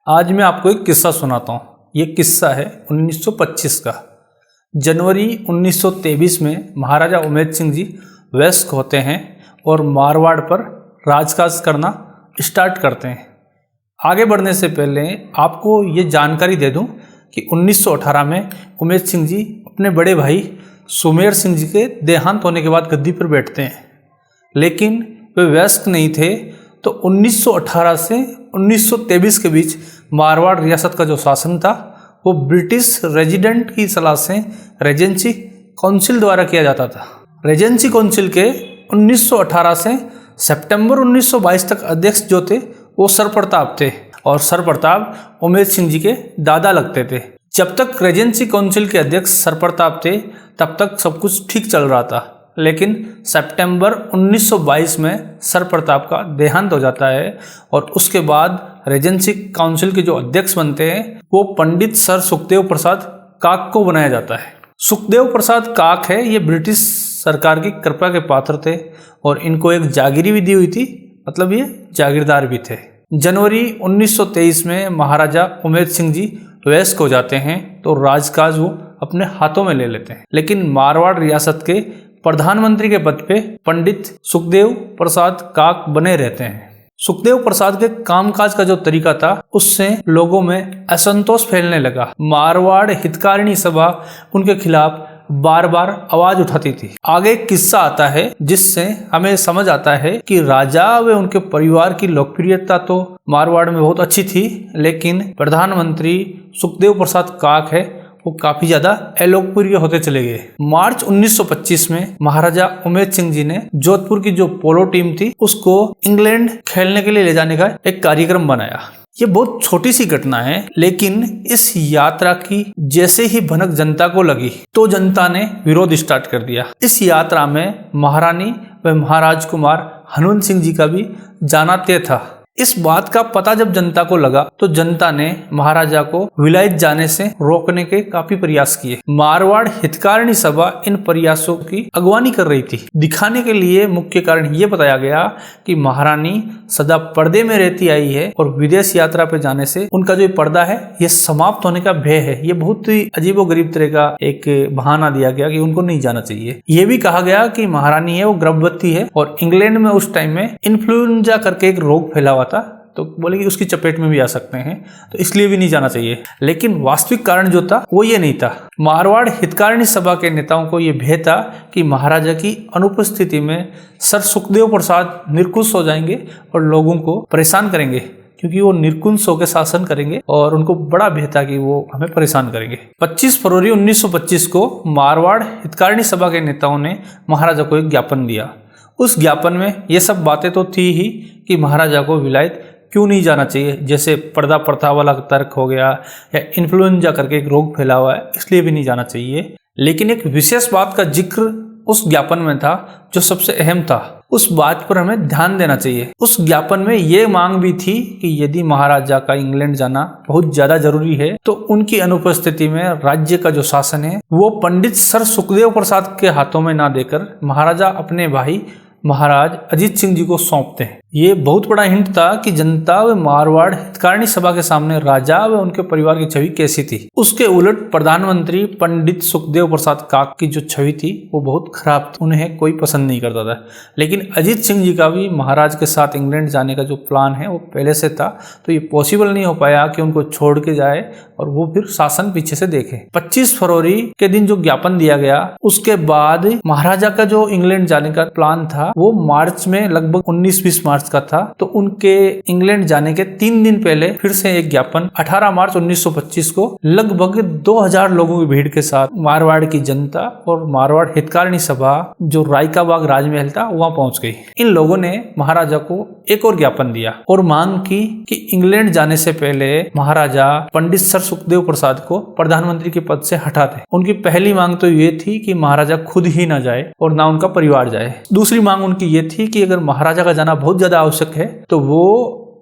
आज मैं आपको एक किस्सा सुनाता हूँ। ये किस्सा है 1925 का। जनवरी 1923 में महाराजा उमेद सिंह जी वयस्क होते हैं और मारवाड़ पर राजकाज करना स्टार्ट करते हैं। आगे बढ़ने से पहले आपको ये जानकारी दे दूं कि 1918 में उमेद सिंह जी अपने बड़े भाई सुमेर सिंह जी के देहांत होने के बाद गद्दी पर बैठते हैं, लेकिन वे वयस्क नहीं थे। तो 1918 से 1923 के बीच मारवाड़ रियासत का जो शासन था वो ब्रिटिश रेजिडेंट की सलाह से रेजेंसी काउंसिल द्वारा किया जाता था। रेजेंसी काउंसिल के 1918 से सितंबर 1922 तक अध्यक्ष जो थे वो सर प्रताप थे और सर प्रताप उमेद सिंह जी के दादा लगते थे। जब तक रेजेंसी काउंसिल के अध्यक्ष सर प्रताप थे तब तक सब कुछ ठीक चल रहा था, लेकिन सितंबर 1922 में सर प्रताप का देहांत हो जाता है और उसके बाद रेजेंसी काउंसिल के जो अध्यक्ष बनते हैं वो पंडित सर सुखदेव प्रसाद काक को बनाया जाता है। सुखदेव प्रसाद काक है, ये ब्रिटिश सरकार की कृपा के पात्र थे और इनको एक जागीरी भी दी हुई थी, मतलब ये जागीरदार भी थे। जनवरी 1923 में महाराजा उमेद सिंह जी वयस्क हो जाते हैं तो राजकाज वो अपने हाथों में ले लेते हैं, लेकिन मारवाड़ रियासत के प्रधानमंत्री के पद पे पंडित सुखदेव प्रसाद काक बने रहते हैं। सुखदेव प्रसाद के कामकाज का जो तरीका था उससे लोगों में असंतोष फैलने लगा। मारवाड़ हितकारिणी सभा उनके खिलाफ बार बार आवाज उठाती थी। आगे एक किस्सा आता है जिससे हमें समझ आता है कि राजा व उनके परिवार की लोकप्रियता तो मारवाड़ में बहुत अच्छी थी, लेकिन प्रधानमंत्री सुखदेव प्रसाद काक है वो काफी ज्यादा अलोकप्रिय होते चले गए। मार्च 1925 में महाराजा उमेद सिंह जी ने जोधपुर की जो पोलो टीम थी उसको इंग्लैंड खेलने के लिए ले जाने का एक कार्यक्रम बनाया। ये बहुत छोटी सी घटना है, लेकिन इस यात्रा की जैसे ही भनक जनता को लगी तो जनता ने विरोध स्टार्ट कर दिया। इस यात्रा में महारानी व महाराज कुमार हनुमंत सिंह जी का भी जाना तय था। इस बात का पता जब जनता को लगा तो जनता ने महाराजा को विलायत जाने से रोकने के काफी प्रयास किए। मारवाड़ हितकारिणी सभा इन प्रयासों की अगवानी कर रही थी। दिखाने के लिए मुख्य कारण ये बताया गया कि महारानी सदा पर्दे में रहती आई है और विदेश यात्रा पे जाने से उनका जो पर्दा है ये समाप्त होने का भय है। ये बहुत ही अजीबोगरीब तरह का एक बहाना दिया गया कि उनको नहीं जाना चाहिए। ये भी कहा गया कि महारानी है वो गर्भवती है और इंग्लैंड में उस टाइम में इन्फ्लुएंजा करके एक रोग फैला था, तो बोले कि उसकी चपेट में भी आ सकते हैं, तो इसलिए भी नहीं जाना चाहिए। लेकिन वास्तविक कारण जो था वो ये नहीं था। मारवाड़ हितकारिणी सभा के नेताओं को ये भय था कि महाराजा की अनुपस्थिति में सर सुखदेव प्रसाद निर्कुश हो जाएंगे और लोगों को परेशान करेंगे, क्योंकि वो निर्कुश होकर शासन करेंगे और उनको बड़ा भय था कि वो हमें परेशान करेंगे। 25 फरवरी 1925 को मारवाड़ हितकारिणी सभा के नेताओं ने महाराजा को एक ज्ञापन दिया। उस ज्ञापन में ये सब बातें तो थी ही कि महाराजा को विलायत क्यों नहीं जाना चाहिए, जैसे पर्दा प्रथा वाला तर्क हो गया या इन्फ्लुएंजा करके एक रोग फैला हुआ है इसलिए भी नहीं जाना चाहिए। लेकिन एक विशेष बात का जिक्र उस ज्ञापन में था जो सबसे अहम था, उस बात पर हमें ध्यान देना चाहिए। उस ज्ञापन में ये मांग भी थी कि यदि महाराजा का इंग्लैंड जाना बहुत ज्यादा जरूरी है तो उनकी अनुपस्थिति में राज्य का जो शासन है वो पंडित सर सुखदेव प्रसाद के हाथों में ना देकर महाराजा अपने भाई महाराज अजीत सिंह जी को सौंपते हैं। ये बहुत बड़ा हिंट था कि जनता व मारवाड़ हितकारिणी सभा के सामने राजा व उनके परिवार की छवि कैसी थी। उसके उलट प्रधानमंत्री पंडित सुखदेव प्रसाद काक की जो छवि थी वो बहुत खराब थी, उन्हें कोई पसंद नहीं करता था। लेकिन अजीत सिंह जी का भी महाराज के साथ इंग्लैंड जाने का जो प्लान है वो पहले से था, तो ये पॉसिबल नहीं हो पाया कि उनको छोड़ के जाए और वो फिर शासन पीछे से देखे। 25 फरवरी के दिन जो ज्ञापन दिया गया उसके बाद महाराजा का जो इंग्लैंड जाने का प्लान था वो मार्च में लगभग 19-20 मार्च का था, तो उनके इंग्लैंड जाने के 3 दिन पहले फिर से एक ज्ञापन 18 मार्च 1925 को लगभग 2000 लोगों की भीड़ के साथ मारवाड़ की जनता और मारवाड़ हितकारिणी सभा जो रायका बाग राजमहल था वहां पहुंच गई। इन लोगों ने महाराजा को एक और ज्ञापन दिया और मांग की कि इंग्लैंड जाने से पहले महाराजा पंडित सर सुखदेव प्रसाद को प्रधानमंत्री के पद से हटा दे। उनकी पहली मांग तो ये थी कि महाराजा खुद ही ना जाए और ना उनका परिवार जाए। दूसरी मांग उनकी ये थी कि अगर महाराजा का जाना बहुत ज्यादा आवश्यक है तो वो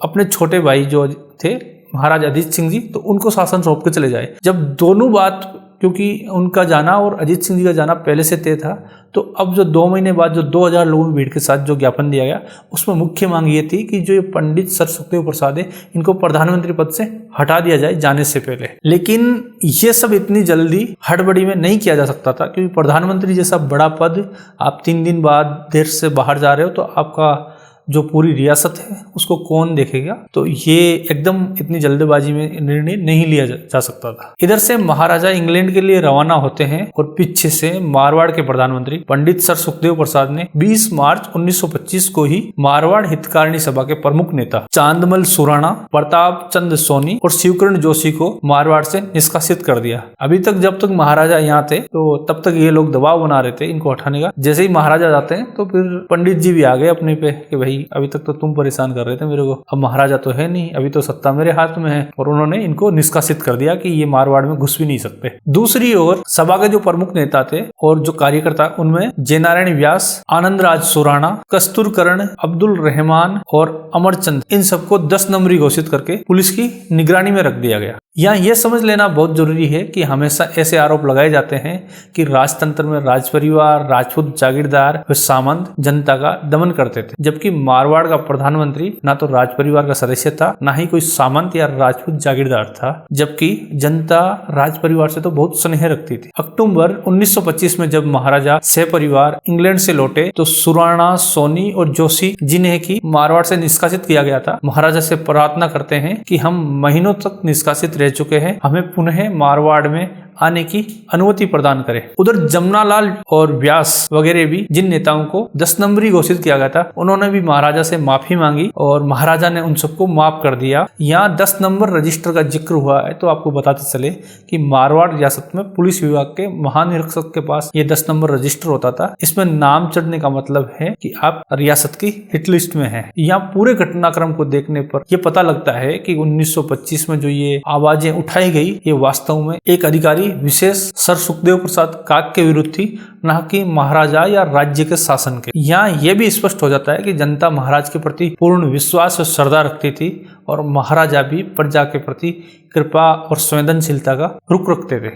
अपने छोटे भाई जो थे महाराज अजीत सिंह जी तो उनको शासन सौंप के चले जाए। जब दोनों बात क्योंकि उनका जाना और अजीत सिंह जी का जाना पहले से तय था। तो अब जो 2 महीने बाद जो 2000 लोगों की भीड़ के साथ जो ज्ञापन दिया गया, उसमें मुख्य मांग ये थी कि जो ये पंडित सर सुखदेव प्रसाद है, इनको प्रधानमंत्री पद से हटा दिया जाए जाने से पहले। लेकिन ये सब इतनी जल्दी हड़बड़ी में नहीं किया जा सकता था, क्योंकि प्रधानमंत्री जैसा बड़ा पद आप 3 दिन बाद देश से बाहर जा रहे हो तो आपका जो पूरी रियासत है उसको कौन देखेगा। तो ये एकदम इतनी जल्दबाजी में निर्णय नहीं लिया जा सकता था। इधर से महाराजा इंग्लैंड के लिए रवाना होते हैं और पीछे से मारवाड़ के प्रधानमंत्री पंडित सर सुखदेव प्रसाद ने 20 मार्च 1925 को ही मारवाड़ हितकारिणी सभा के प्रमुख नेता चांदमल सुराणा, प्रताप चंद सोनी और शिवकिरण जोशी को मारवाड़ से निष्कासित कर दिया। अभी तक जब तक महाराजा यहाँ थे तो तब तक ये लोग दबाव बना रहे थे इनको हटाने का। जैसे ही महाराजा जाते हैं तो फिर पंडित जी भी आ गए अपने पे कि भाई अभी तक तो तुम परेशान कर रहे थे मेरे को, अब महाराजा तो है नहीं, अभी तो सत्ता मेरे हाथ में है, और उन्होंने इनको निष्कासित कर दिया कि ये मारवाड़ में घुस भी नहीं सकते। दूसरी ओर सभा के जो प्रमुख नेता थे और जो कार्यकर्ता, उनमें जयनारायण व्यास, आनंद राज सुराणा, कस्तूरकरण, अब्दुल रहमान और अमरचंद, इन सबको 10 नंबरी घोषित करके पुलिस की निगरानी में रख दिया गया। यहाँ यह समझ लेना बहुत जरूरी है कि हमेशा ऐसे आरोप लगाए जाते हैं कि राजतंत्र में राज परिवार, राजपूत जागीरदार व सामंत जनता का दमन करते थे, जबकि मारवाड़ का प्रधानमंत्री ना तो राज परिवार का सदस्य था, ना ही कोई सामंत या राजपूत जागीरदार था, जबकि जनता राज परिवार से तो बहुत स्नेह रखती थी। अक्टूबर 1925 में जब महाराजा सपरिवार इंग्लैंड से लौटे तो सुराणा, सोनी और जोशी, जिन्हें की मारवाड़ से निष्कासित किया गया था, महाराजा से प्रार्थना करते हैं कि हम महीनों तक निष्कासित रह चुके हैं, हमें पुनः मारवाड़ में आने की अनुमति प्रदान करें। उधर जमनालाल और व्यास वगैरह भी, जिन नेताओं को 10 नंबरी घोषित किया गया था, उन्होंने भी महाराजा से माफी मांगी और महाराजा ने उन सबको माफ कर दिया। यहाँ 10 नंबर रजिस्टर का जिक्र हुआ है तो आपको बताते चले कि मारवाड़ रियासत में पुलिस विभाग के महानिरीक्षक के पास ये 10 नंबर रजिस्टर होता था। इसमें नाम चढ़ने का मतलब है कि आप रियासत की हिट लिस्ट में हैं। यहाँ पूरे घटनाक्रम को देखने पर यह पता लगता है कि 1925 में जो ये आवाजें उठाई गई, ये वास्तव में एक अधिकारी विशेष सर सुखदेव प्रसाद काक के विरुद्ध थी, न कि महाराजा या राज्य के शासन के। यहाँ यह भी स्पष्ट हो जाता है कि जनता महाराज के प्रति पूर्ण विश्वास और श्रद्धा रखती थी और महाराजा भी प्रजा के प्रति कृपा और संवेदनशीलता का रुख रखते थे।